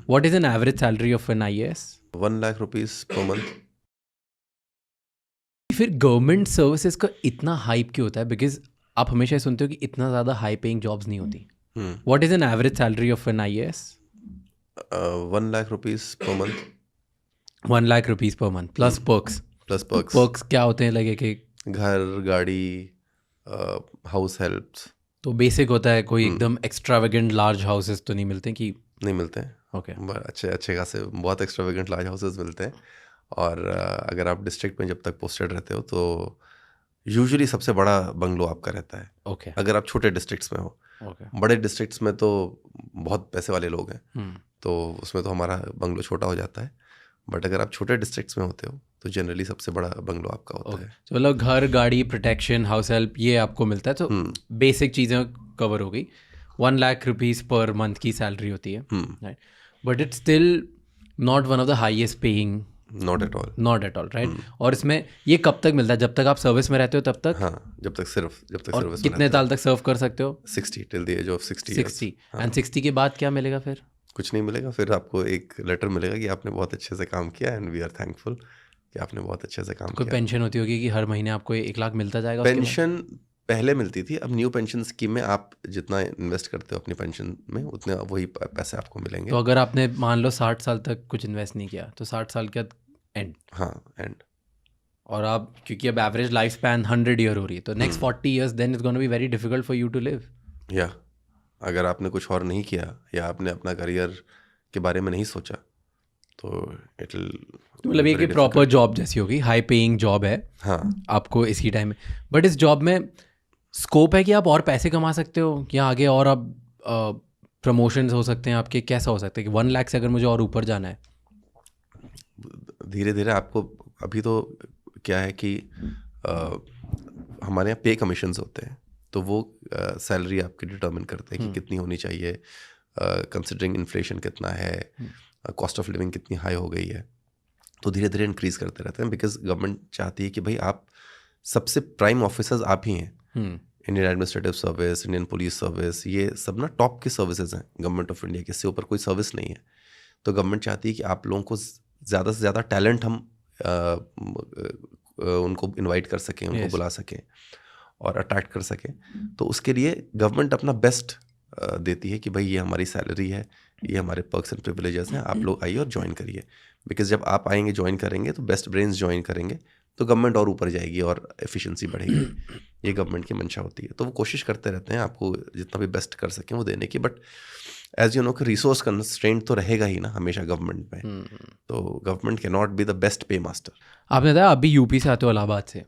What is an average salary of an IAS? 1 lakh rupees per month. फिर government services का इतना hype क्यों होता है? बिकॉज आप हमेशा सुनते हो कि इतना ज़्यादा हाई पेइंग जॉब्स नहीं होती. What is an average salary of an IAS? 1 lakh rupees per month 1 lakh rupees per month plus perks. Plus perks. Perks क्या होते हैं? लगे कि घर, गाड़ी, हाउस हेल्प्स तो बेसिक होता है, कोई एकदम एक्स्ट्रावेगेंट लार्ज हाउसेस तो नहीं मिलते कि? नहीं मिलते हैं। ओके. अच्छे खासे बहुत एक्स्ट्रावेगेंट लार्ज हाउसेस मिलते हैं। और अगर आप डिस्ट्रिक्ट में जब तक पोस्टेड रहते हो तो यूजुअली सबसे बड़ा बंगलो आपका रहता है। ओके. अगर आप छोटे डिस्ट्रिक्ट्स में हो। ओके. बड़े डिस्ट्रिक्ट्स में तो बहुत पैसे वाले लोग हैं, तो उसमें तो हमारा बंगलो छोटा हो जाता है। बट अगर आप छोटे डिस्ट्रिक्ट्स में होते हो तो जनरली सबसे बड़ा बंगलो आपका होता है। तो मतलब घर, गाड़ी, प्रोटेक्शन, हाउस हेल्प ये आपको मिलता है, तो बेसिक चीज़ें कवर हो गई. 1 लाख रुपीज़ पर मंथ की सैलरी होती है, right? But it's still not one of the highest paying. Not at all. Not at all, right? और इसमें ये कब तक मिलता है? जब तक आप सर्विस में रहते हो तब तक? हाँ, जब तक और सर्विस। कितने साल तक सर्व कर सकते हो? 60 till the age of 60 60. And 60 के बाद क्या मिलेगा फिर? कुछ नहीं मिलेगा। फिर आपको एक लेटर मिलेगा कि आपने बहुत अच्छे से काम किया एंड वी आर थैंकफुल कि आपने बहुत अच्छे से काम कोई किया। पेंशन होती होगी कि हर महीने आपको 1 लाख मिलता जाएगा? उसके बाद? पेंशन पहले मिलती थी, अब न्यू पेंशन स्कीम में आप जितना इन्वेस्ट करते हो अपनी पेंशन में उतने वही पैसे आपको मिलेंगे। तो अगर आपने मान लो 60 साल तक कुछ इन्वेस्ट नहीं किया तो 60 साल के बाद एंड? हाँ, एंड। और आप, क्योंकि अब एवरेज लाइफ स्पैन 100 ईयर हो रही है, तो next 40 years then it's gonna be very difficult for you to live. या अगर आपने कुछ और नहीं किया या आपने अपना करियर के बारे में नहीं सोचा तो इट विल, मतलब ये कि प्रॉपर जॉब जैसी होगी, हाई पेइंग जॉब है. हाँ, आपको इसी टाइम में, बट इस जॉब में स्कोप है कि आप और पैसे कमा सकते हो या आगे और आप प्रमोशंस हो सकते हैं आपके? कैसा हो सकता है कि 1 लाख से अगर मुझे और ऊपर जाना है? धीरे धीरे आपको, अभी तो क्या है कि हमारे यहाँ पे कमीशंस होते हैं, तो वो सैलरी आपकी डिटर्मिन करते हैं कि कितनी होनी चाहिए, कंसिडरिंग इन्फ्लेशन कितना है, कॉस्ट ऑफ लिविंग कितनी हाई हो गई है। तो धीरे धीरे इंक्रीज करते रहते हैं बिकॉज गवर्नमेंट चाहती है कि भाई आप सबसे प्राइम ऑफिसर्स आप ही हैं। Indian administrative service, Indian police service, ये सब ना टॉप के सर्विसेज हैं गवर्नमेंट ऑफ इंडिया के, इससे ऊपर कोई सर्विस नहीं है। तो गवर्नमेंट चाहती है कि आप लोगों को ज़्यादा से ज़्यादा टैलेंट हम उनको इनवाइट कर सकें, उनको Yes. बुला सकें और अट्रैक्ट कर सकें। तो उसके लिए गवर्नमेंट अपना बेस्ट देती है कि भाई ये हमारी सैलरी है, ये हमारे पर्क्स एंड प्रिविलेजेस हैं, आप लोग आइए और ज्वाइन करिए। बिकॉज जब आप आएंगे, ज्वाइन करेंगे तो बेस्ट ब्रेन्स ज्वाइन करेंगे तो गवर्नमेंट और ऊपर जाएगी और एफिशिएंसी बढ़ेगी। ये गवर्नमेंट की मंशा होती है, तो वो कोशिश करते रहते हैं आपको जितना भी बेस्ट कर सकें वो देने की। बट एज यू नो कि रिसोर्स कंस्ट्रेंट तो रहेगा ही ना हमेशा गवर्नमेंट में, तो government can not be the best पे मास्टर। आपने बताया अभी यूपी से आते हो, इलाहाबाद से,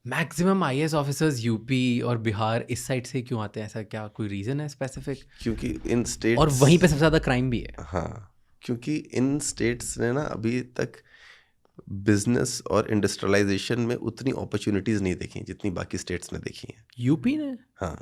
मैक्सिमम आईएएस ऑफिसर्स यूपी और बिहार इस साइड से क्यों आते हैं? ऐसा क्या कोई रीज़न है स्पेसिफिक? क्योंकि इन स्टेट्स, और वहीं पे सबसे ज़्यादा क्राइम भी है. हाँ, क्योंकि इन स्टेट्स ने ना अभी तक बिजनेस और इंडस्ट्रियलाइजेशन में उतनी अपॉर्चुनिटीज़ नहीं देखी जितनी बाकी स्टेट्स ने देखी हैं। यूपी ने? हाँ,